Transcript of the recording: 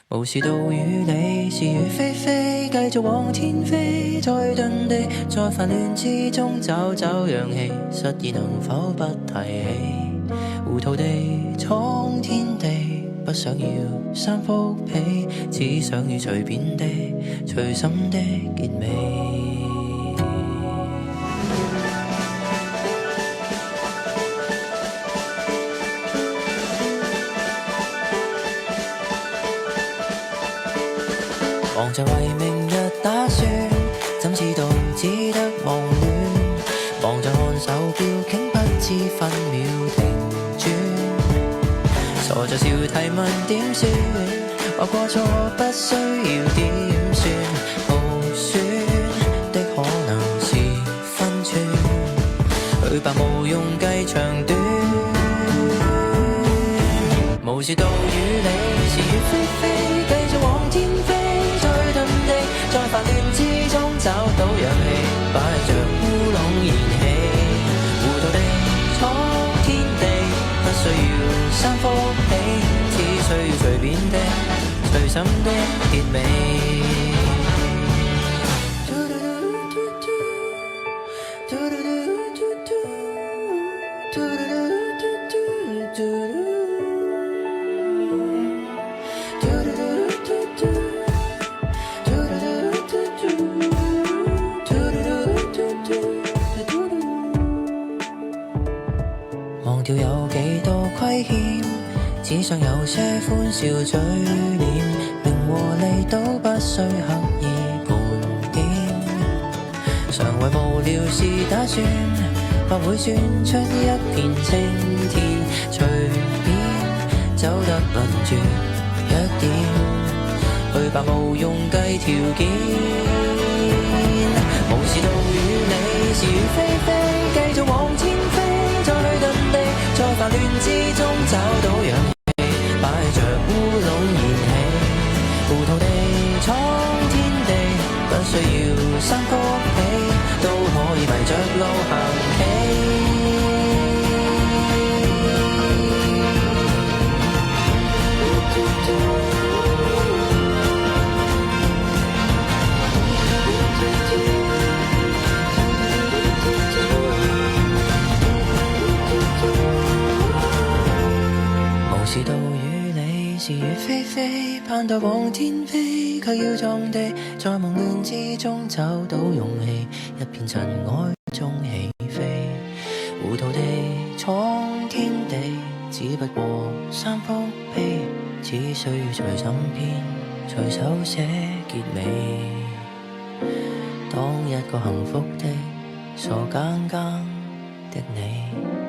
無視到與你是與非非，繼續往天飛，再遁地，在煩亂之中找氧氣，失意能否不提起？糊塗地闖天地，不想要三幅被，只想要隨便地隨心的結尾。忙着為明日打算，怎知道只得忙亂？忙着看手錶，竟不知分秒停轉。傻着笑提問點算？話過錯不需要點算，無損的可能是分寸，去吧無用計長短。無視道與理，是與非非，繼續往天飛，在煩亂之中找到氧氣，擺着烏龍燃起，糊塗地闖天地，不需要三幅被，只需要隨便的隨心的結尾。忘掉有幾多虧欠，只想有些歡笑嘴臉，名和利都不需刻意盤點。常為無聊事打算，或會算出一片青天，隨便走得輪轉一點，去吧無用計條件。無視道與理，是與非非，繼續往天飛，再遁地，在煩亂之中找到氧氣，擺着烏龍燃起，糊塗地闖天地，不需要三幅被，都可以迷着路行起。無視道與理，是與非非，盼待往天飛，卻要撞地，在夢亂之中找到勇氣，一片塵埃中起飛，糊塗地闖天地，只不過三幅被，只需要隨心編，隨手寫結尾，當一個幸福的傻更更的你。